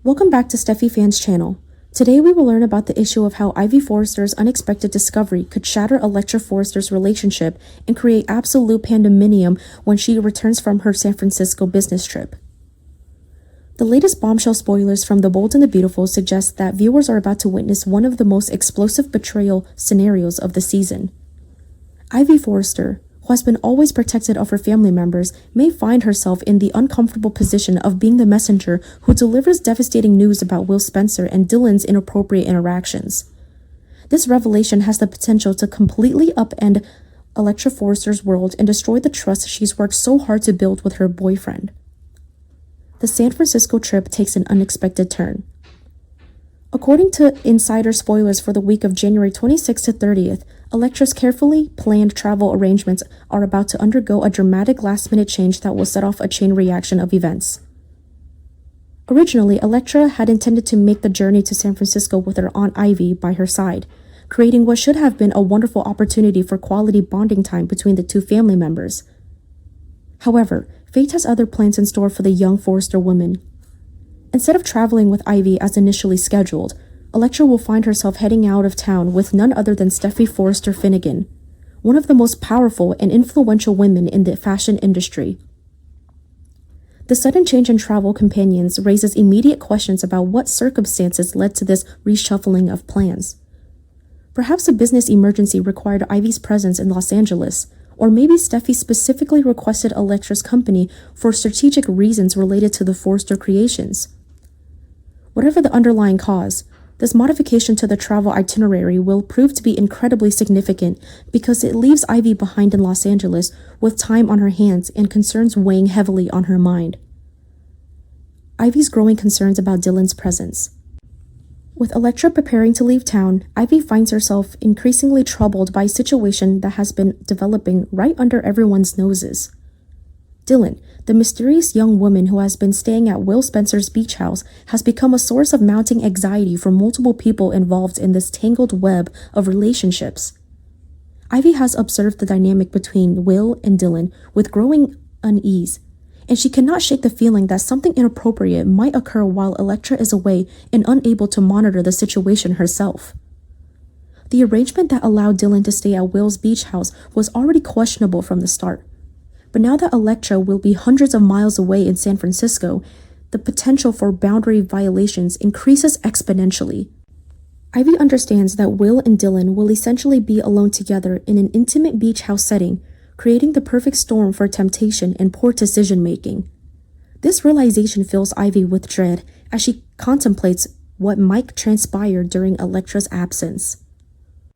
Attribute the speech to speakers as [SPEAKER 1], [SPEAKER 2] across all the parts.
[SPEAKER 1] Welcome back to Steffi Fan's channel. Today we will learn about the issue of how Ivy Forrester's unexpected discovery could shatter Electra Forrester's relationship and create absolute pandemonium when she returns from her San Francisco business trip. The latest bombshell spoilers from The Bold and the Beautiful suggest that viewers are about to witness one of the most explosive betrayal scenarios of the season. Ivy Forrester, who has been always protected of her family members, may find herself in the uncomfortable position of being the messenger who delivers devastating news about Will Spencer and Dylan's inappropriate interactions. This revelation has the potential to completely upend Electra Forrester's world and destroy the trust she's worked so hard to build with her boyfriend. The San Francisco trip takes an unexpected turn. According to insider spoilers for the week of January 26th to 30th, Electra's carefully planned travel arrangements are about to undergo a dramatic last-minute change that will set off a chain reaction of events. Originally, Electra had intended to make the journey to San Francisco with her Aunt Ivy by her side, creating what should have been a wonderful opportunity for quality bonding time between the two family members. However, fate has other plans in store for the young Forrester woman. Instead of traveling with Ivy as initially scheduled, Electra will find herself heading out of town with none other than Steffi Forrester Finnegan, one of the most powerful and influential women in the fashion industry. The sudden change in travel companions raises immediate questions about what circumstances led to this reshuffling of plans. Perhaps a business emergency required Ivy's presence in Los Angeles, or maybe Steffi specifically requested Electra's company for strategic reasons related to the Forrester creations. Whatever the underlying cause, this modification to the travel itinerary will prove to be incredibly significant because it leaves Ivy behind in Los Angeles with time on her hands and concerns weighing heavily on her mind. Ivy's growing concerns about Dylan's presence. With Electra preparing to leave town, Ivy finds herself increasingly troubled by a situation that has been developing right under everyone's noses. Dylan, the mysterious young woman who has been staying at Will Spencer's beach house, has become a source of mounting anxiety for multiple people involved in this tangled web of relationships. Ivy has observed the dynamic between Will and Dylan with growing unease, and she cannot shake the feeling that something inappropriate might occur while Electra is away and unable to monitor the situation herself. The arrangement that allowed Dylan to stay at Will's beach house was already questionable from the start. But now that Electra will be hundreds of miles away in San Francisco, the potential for boundary violations increases exponentially. Ivy understands that Will and Dylan will essentially be alone together in an intimate beach house setting, creating the perfect storm for temptation and poor decision-making. This realization fills Ivy with dread as she contemplates what might transpire during Electra's absence.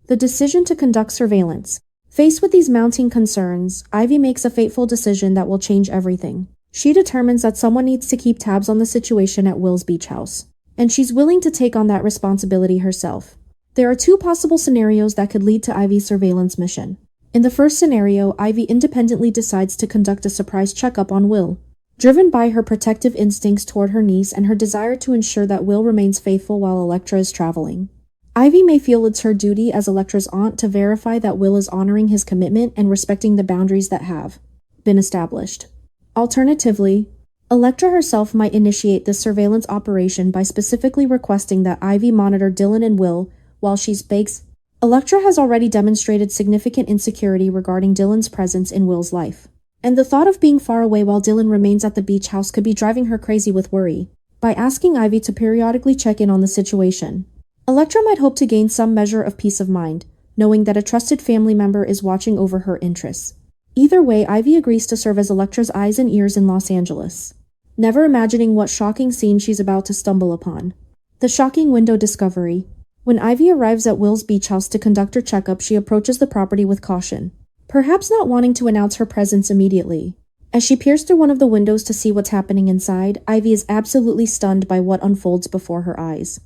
[SPEAKER 1] The decision to conduct surveillance. Faced with these mounting concerns, Ivy makes a fateful decision that will change everything. She determines that someone needs to keep tabs on the situation at Will's beach house, and she's willing to take on that responsibility herself. There are two possible scenarios that could lead to Ivy's surveillance mission. In the first scenario, Ivy independently decides to conduct a surprise checkup on Will. Driven by her protective instincts toward her niece and her desire to ensure that Will remains faithful while Electra is traveling, Ivy may feel it's her duty as Electra's aunt to verify that Will is honoring his commitment and respecting the boundaries that have been established. Alternatively, Electra herself might initiate this surveillance operation by specifically requesting that Ivy monitor Dylan and Will while she's bakes. Electra has already demonstrated significant insecurity regarding Dylan's presence in Will's life, and the thought of being far away while Dylan remains at the beach house could be driving her crazy with worry. By asking Ivy to periodically check in on the situation, Electra might hope to gain some measure of peace of mind, knowing that a trusted family member is watching over her interests. Either way, Ivy agrees to serve as Electra's eyes and ears in Los Angeles, never imagining what shocking scene she's about to stumble upon. The shocking window discovery. When Ivy arrives at Will's beach house to conduct her checkup, she approaches the property with caution, perhaps not wanting to announce her presence immediately. As she peers through one of the windows to see what's happening inside, Ivy is absolutely stunned by what unfolds before her eyes.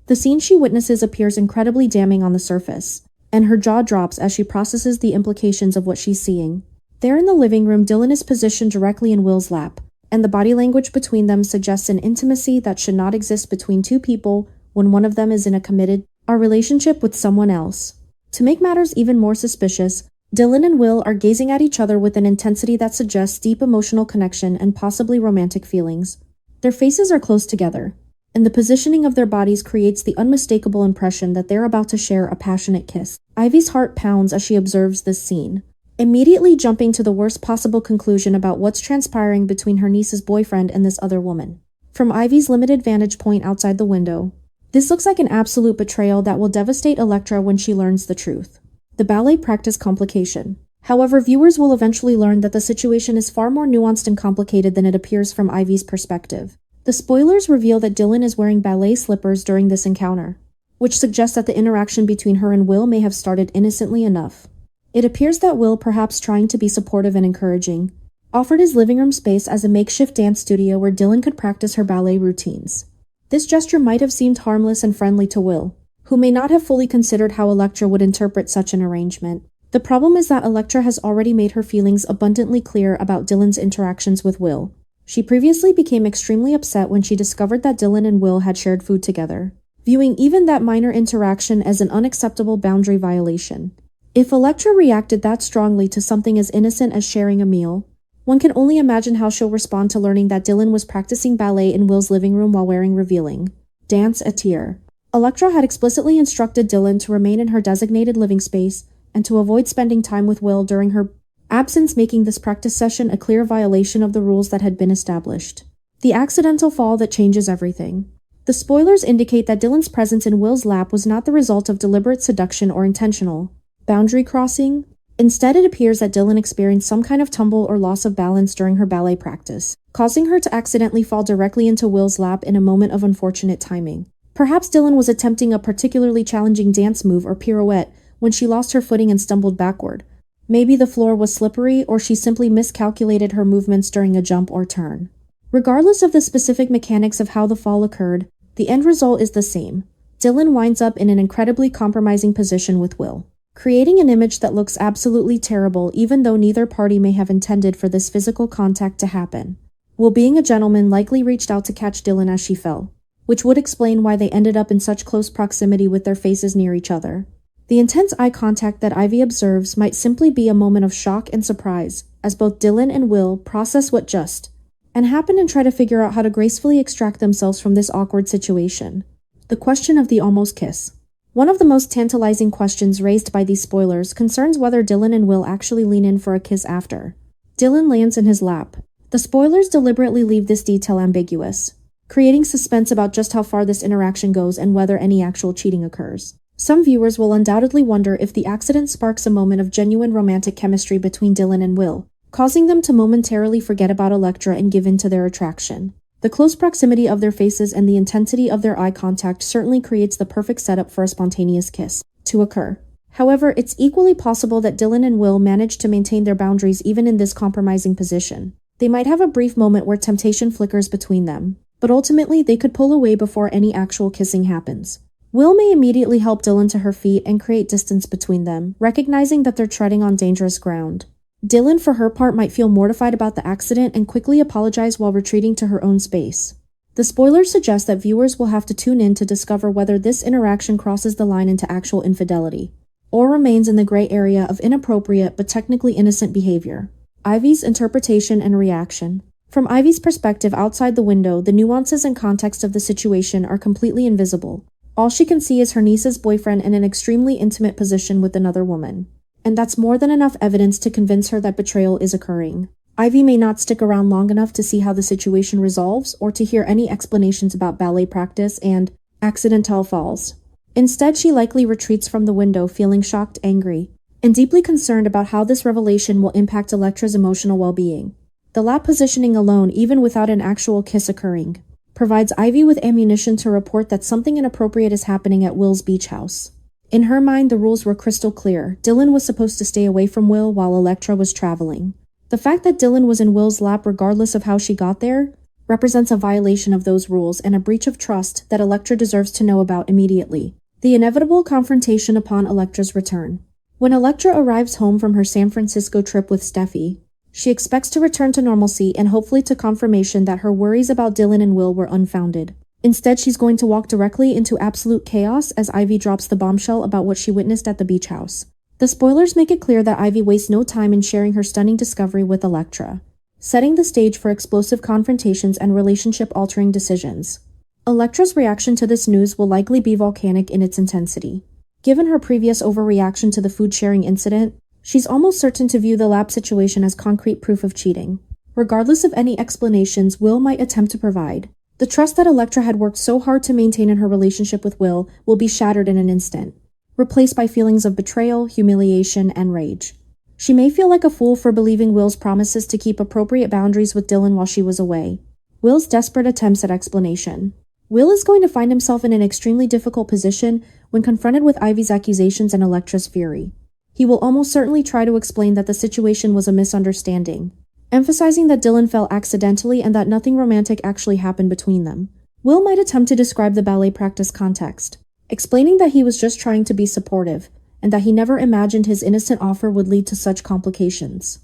[SPEAKER 1] The scene she witnesses appears incredibly damning on the surface, and her jaw drops as she processes the implications of what she's seeing. There in the living room, Dylan is positioned directly in Will's lap, and the body language between them suggests an intimacy that should not exist between two people when one of them is in a committed relationship with someone else. To make matters even more suspicious, Dylan and Will are gazing at each other with an intensity that suggests deep emotional connection and possibly romantic feelings. Their faces are close together, and the positioning of their bodies creates the unmistakable impression that they're about to share a passionate kiss. Ivy's heart pounds as she observes this scene, immediately jumping to the worst possible conclusion about what's transpiring between her niece's boyfriend and this other woman. From Ivy's limited vantage point outside the window, this looks like an absolute betrayal that will devastate Electra when she learns the truth. The ballet practice complication. However, viewers will eventually learn that the situation is far more nuanced and complicated than it appears from Ivy's perspective. The spoilers reveal that Dylan is wearing ballet slippers during this encounter, which suggests that the interaction between her and Will may have started innocently enough. It appears that Will, perhaps trying to be supportive and encouraging, offered his living room space as a makeshift dance studio where Dylan could practice her ballet routines. This gesture might have seemed harmless and friendly to Will, who may not have fully considered how Electra would interpret such an arrangement. The problem is that Electra has already made her feelings abundantly clear about Dylan's interactions with Will. She previously became extremely upset when she discovered that Dylan and Will had shared food together, viewing even that minor interaction as an unacceptable boundary violation. If Electra reacted that strongly to something as innocent as sharing a meal, one can only imagine how she'll respond to learning that Dylan was practicing ballet in Will's living room while wearing revealing dance attire. Electra had explicitly instructed Dylan to remain in her designated living space and to avoid spending time with Will during her absence, making this practice session a clear violation of the rules that had been established. The accidental fall that changes everything. The spoilers indicate that Dylan's presence in Will's lap was not the result of deliberate seduction or intentional boundary crossing. Instead, it appears that Dylan experienced some kind of tumble or loss of balance during her ballet practice, causing her to accidentally fall directly into Will's lap in a moment of unfortunate timing. Perhaps Dylan was attempting a particularly challenging dance move or pirouette when she lost her footing and stumbled backward. Maybe the floor was slippery, or she simply miscalculated her movements during a jump or turn. Regardless of the specific mechanics of how the fall occurred, the end result is the same. Dylan winds up in an incredibly compromising position with Will, creating an image that looks absolutely terrible even though neither party may have intended for this physical contact to happen. Will, being a gentleman, likely reached out to catch Dylan as she fell, which would explain why they ended up in such close proximity with their faces near each other. The intense eye contact that Ivy observes might simply be a moment of shock and surprise, as both Dylan and Will process what just happened and try to figure out how to gracefully extract themselves from this awkward situation. The question of the almost kiss. One of the most tantalizing questions raised by these spoilers concerns whether Dylan and Will actually lean in for a kiss after Dylan lands in his lap. The spoilers deliberately leave this detail ambiguous, creating suspense about just how far this interaction goes and whether any actual cheating occurs. Some viewers will undoubtedly wonder if the accident sparks a moment of genuine romantic chemistry between Dylan and Will, causing them to momentarily forget about Electra and give in to their attraction. The close proximity of their faces and the intensity of their eye contact certainly creates the perfect setup for a spontaneous kiss to occur. However, it's equally possible that Dylan and Will manage to maintain their boundaries even in this compromising position. They might have a brief moment where temptation flickers between them, but ultimately they could pull away before any actual kissing happens. Will may immediately help Dylan to her feet and create distance between them, recognizing that they're treading on dangerous ground. Dylan, for her part, might feel mortified about the accident and quickly apologize while retreating to her own space. The spoilers suggest that viewers will have to tune in to discover whether this interaction crosses the line into actual infidelity, or remains in the gray area of inappropriate but technically innocent behavior. Ivy's interpretation and reaction. From Ivy's perspective outside the window, the nuances and context of the situation are completely invisible. All she can see is her niece's boyfriend in an extremely intimate position with another woman. And that's more than enough evidence to convince her that betrayal is occurring. Ivy may not stick around long enough to see how the situation resolves or to hear any explanations about ballet practice and accidental falls. Instead, she likely retreats from the window feeling shocked, angry, and deeply concerned about how this revelation will impact Electra's emotional well-being. The lap positioning alone, even without an actual kiss occurring, provides Ivy with ammunition to report that something inappropriate is happening at Will's beach house. In her mind, the rules were crystal clear. Dylan was supposed to stay away from Will while Electra was traveling. The fact that Dylan was in Will's lap regardless of how she got there represents a violation of those rules and a breach of trust that Electra deserves to know about immediately. The inevitable confrontation upon Electra's return. When Electra arrives home from her San Francisco trip with Steffi, she expects to return to normalcy and hopefully to confirmation that her worries about Dylan and Will were unfounded. Instead, she's going to walk directly into absolute chaos as Ivy drops the bombshell about what she witnessed at the beach house. The spoilers make it clear that Ivy wastes no time in sharing her stunning discovery with Electra, setting the stage for explosive confrontations and relationship-altering decisions. Electra's reaction to this news will likely be volcanic in its intensity. Given her previous overreaction to the food-sharing incident, she's almost certain to view the lab situation as concrete proof of cheating. Regardless of any explanations Will might attempt to provide, the trust that Electra had worked so hard to maintain in her relationship with Will be shattered in an instant, replaced by feelings of betrayal, humiliation, and rage. She may feel like a fool for believing Will's promises to keep appropriate boundaries with Dylan while she was away. Will's desperate attempts at explanation. Will is going to find himself in an extremely difficult position when confronted with Ivy's accusations and Electra's fury. He will almost certainly try to explain that the situation was a misunderstanding, emphasizing that Dylan fell accidentally and that nothing romantic actually happened between them. Will might attempt to describe the ballet practice context, explaining that he was just trying to be supportive, and that he never imagined his innocent offer would lead to such complications.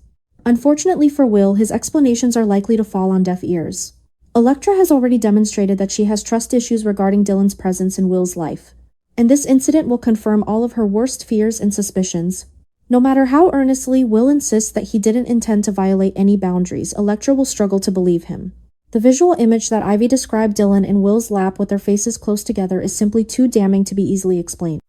[SPEAKER 1] Unfortunately for Will, his explanations are likely to fall on deaf ears. Electra has already demonstrated that she has trust issues regarding Dylan's presence in Will's life, and this incident will confirm all of her worst fears and suspicions. No matter how earnestly Will insists that he didn't intend to violate any boundaries, Electra will struggle to believe him. The visual image that Ivy described Dylan in Will's lap with their faces close together is simply too damning to be easily explained.